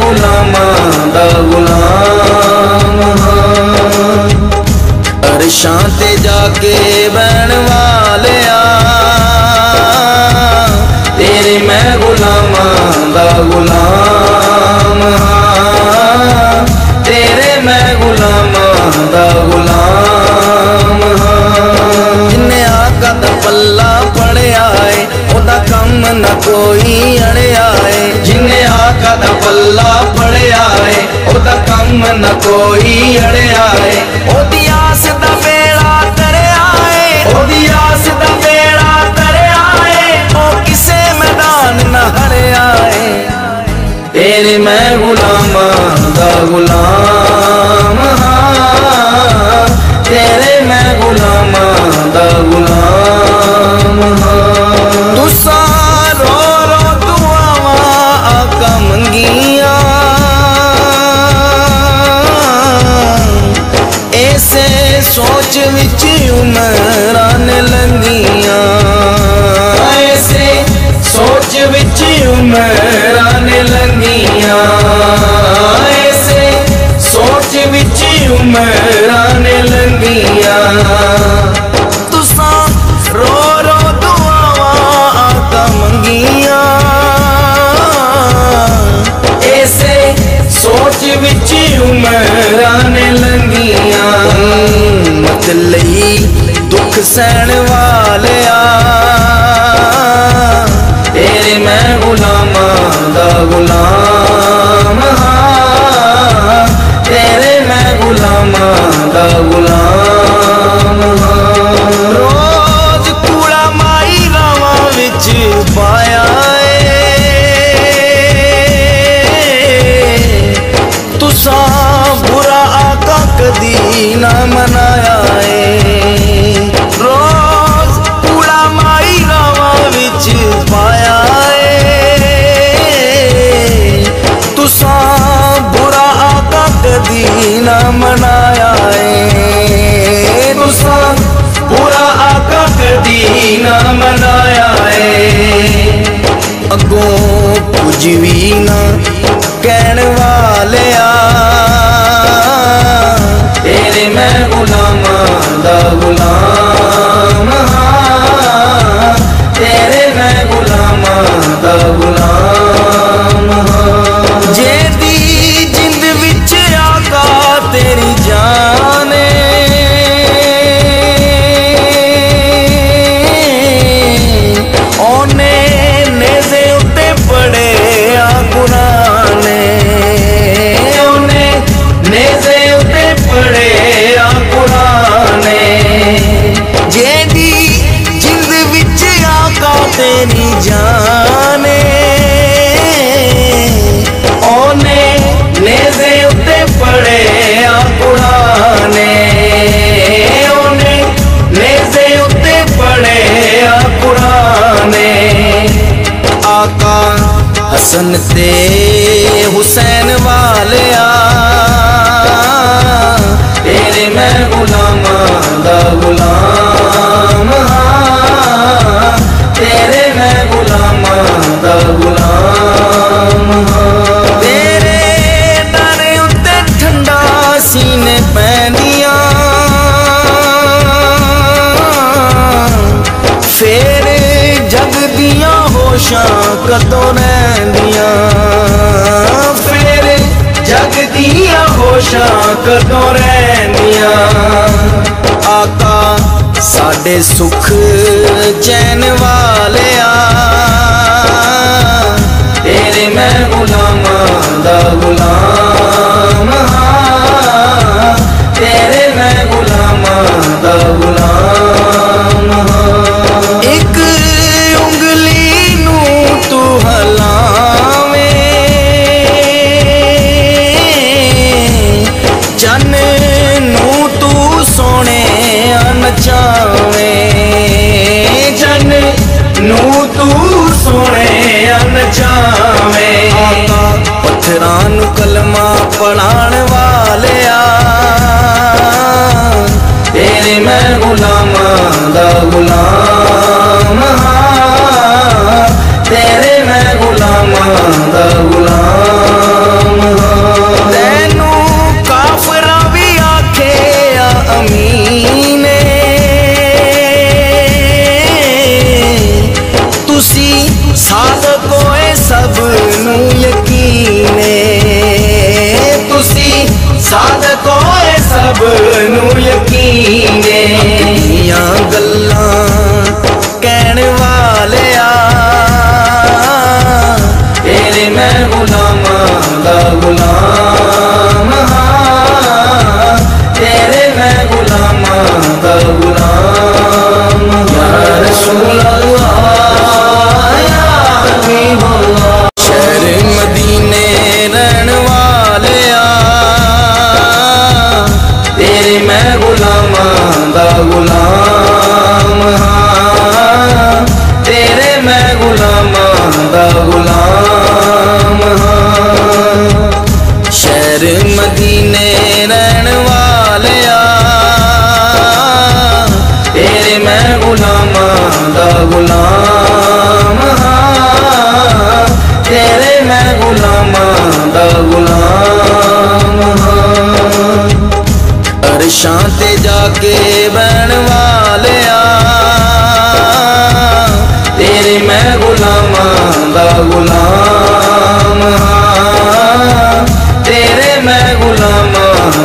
गुलामां दा गुलाम हां। अरशां ते जाके बैण वालिया तेरे मैं गुलामां दा गुलाम हां। तेरे मैं गुलामां दा गुलाम हां। जिन्ने आका दा पल्ला पड़िया है ओदा कम न कोई अड़िया है। जिन्ने आका दा पल्ला पड़िया है ओदा कम न कोई अड़िया है। ओदी आस दा बेड़ा तरया है। ओदी आस दा बेड़ा तरया है। ओ किसे मैदान न हरिया है। तेरे मैं गुलामां दा गुलाम हां। तेरे मैं गुलामां दा गुलाम हां। तुसा रो रो दुआवां आका मंगियां ऐसे सोच विच उमरां ने लंघियां। ऐसे सोच विच उमरां ने लंघियां। ऐसे सोच विच उमरां ने लंघियां। तुसा रो रो दुआवां आका मंगियां ऐसे सोच विच उमरां ने लंघियां। मत लई दुख सहन वालिया तेरे मैं गुलामां दा गुलाम हां। तेरे मैं गुलामां दा गुलाम हां। रोज कूड़ा माई रावां विच पाया तुसा बुरा आका कदी ना मनाया है। रोज कूड़ा माई रावां विच पाया तुसा बुरा आका कदी ना मनाया है। तुसा बुरा आका कदी ना मनाया है। अगों कुछ भी ना कहण वालिया तेरे मैं गुलामां दा गुलाम हां। तेरे मैं गुलामां दा गुलाम हां। जेदी जिंद विच आका तेरी जान ओने नेज़े उत्ते पड़े आ कुरान। ओने नेज़े उत्ते पड़े आ कुरान। जेदी जिंद विच आका तेरी जान ओने नेज़े उत्ते पड़े आ कुरान। ओने नेज़े उत्ते पड़े आ कुरान। आका हसन ते हुसैन वालिया तेरे मैं गुलामां दा गुलाम हां। तेरे मैं गुलामां दा गुलाम हां। तेरे दर उत्ते ठंडा सीने पैंदियां फेर जग दियां होशां कदों रहिंदियां। फेर जग दियां होशां कदों रहिंदियां। आका साडे सुख चैन वालिया तेरे मैं गुलामां दा गुलाम हां। तेरे मैं गुलामां दा गुलाम हां। एक उंगली नूं तू हलावे चन नूं तू सोने नचावे। चन नूं तू सोने नचावे। पत्थरां नूं कलमा पढ़ाण वालिया तेरे मैं गुलामां दा गुलाम हां। तेरे मैं गुलामां दा गुलाम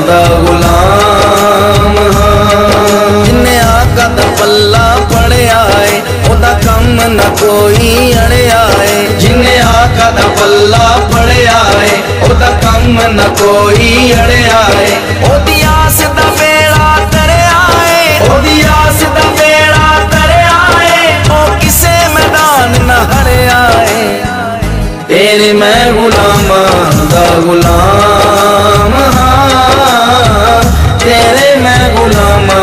दा गुलाम हाँ। जिन्ने आका दा पल्ला पड़िया है ओदा कम न कोई अड़िया है। जिन्ने आका दा पल्ला पड़िया है ओदा कम न कोई अड़िया है। ओदी आस दा बेड़ा तरिया है, ओदी आस दा बेड़ा तरिया है। ओ किसे मैदान न हरिया है। तेरे मैं गुलामा दा गुलाम हाँ। तेरे मैं गुलामा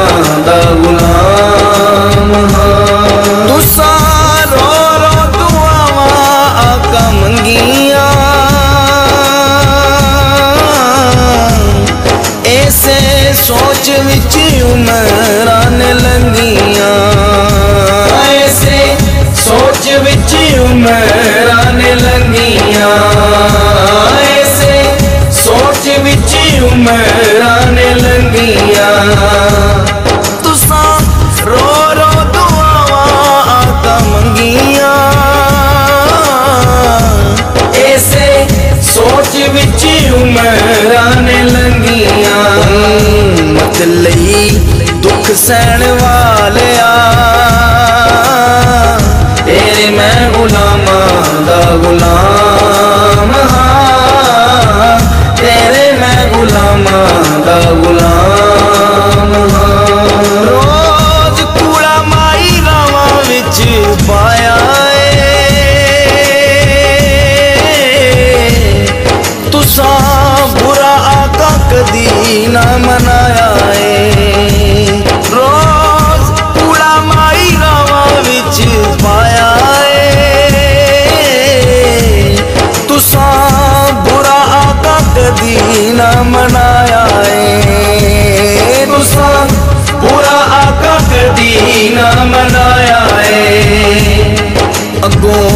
दा गुलाम हाँ। तुसा रो रो दुआवा आका मंगिया, ऐसे सोच विच उमरान लंगिया, ऐसे सोच विच उमरान लंगिया, ऐसे सोच विच उमरान लंगिया। तुसा रो रो दुआवा आका मंगिया, ऐसे सोच विच उमरान लंगिया। मत लई दुख सहन वालिया, तेरे मैं गुलामा दा गुलाम हाँ। तेरे मैं गुलामा दा गुलाम हाँ। रोज कूड़ा माई रावां विच पाया है, तुसा बुरा आका कदी ना मनाया है। रोज कूड़ा माई रावां विच पाया है, तुसा बुरा आका कदी ना मनाया है। तुसा बुरा आका कदी ना मनाया है। अगों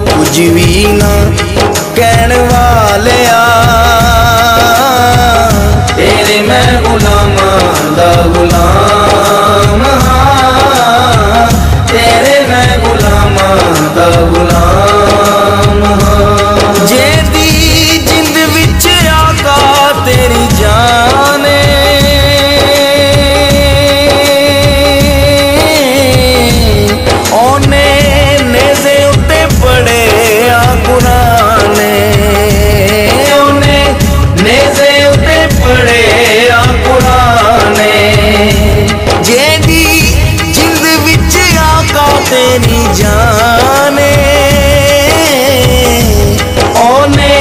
कुछ भी ना कहण वालिया, तेरे मैं गुलामा दा गुलाम हाँ। तेरे मैं गुलामा दा गुलाम हाँ। जेदी जिंद विच आका तेरी जाने, ओने नेज़े उत्ते पड़े आ कुराने, ओने नेज़े उत्ते पड़े आ कुराने। जेदी जिंद विच आका तेरी जाने, ओने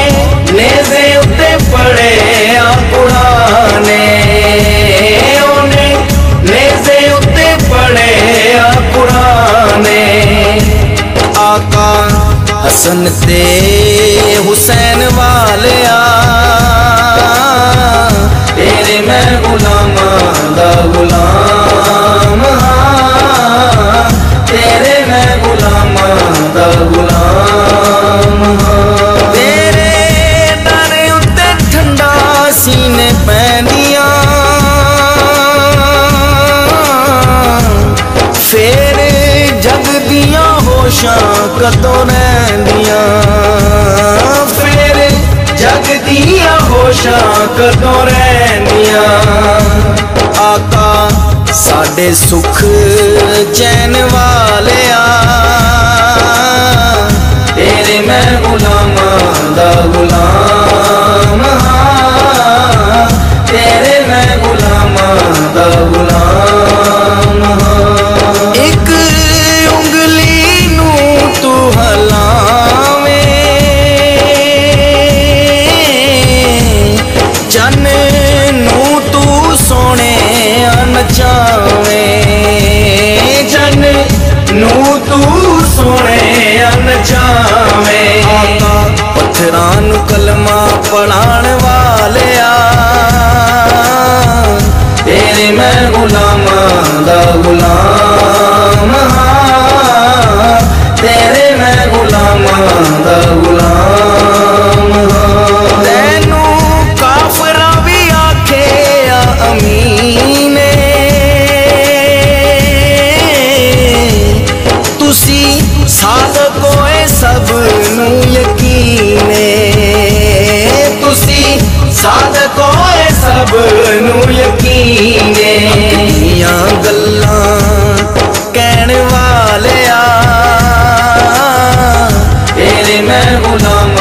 नेज़े उत्ते पड़े आ कुराने, ओने नेज़े उत्ते पड़े आ कुराने। आका हसन ते हुसैन वालिया, तेरे मैं गुलामा दा गुलाम हाँ। तेरे मैं गुलामा दा गुलाम हाँ। तेरे दर उत्ते ठंडा सीने पैंदिया, फेर जग दियां होशां कदों रहिंदियां, फेर जग दियां होशां कदों रहिंदियां। आका साडे सुख चैन वालिया, तेरे मैं गुलामा दा गुलाम हाँ। तेरे मैं गुलामा दा गुलाम हाँ। एक उंगली नू तू हलावे, चन नू तू सोने नचावे, चन नू तू सोने नचावे। आका पत्थरां नू कलमा पढ़ाण वालिया, तेरे मैं गुलामा दा गुलाम हाँ। तेरे मैं गुलामा दा गुलाम हाँ। तैनू काफरा भी आखे आ अमीने, तुसी सादक होए सब नू यकीने, तुसी सादक होए सब रब नू यकीन है गल्लां कहण वालिया तेरे मैं गुलाम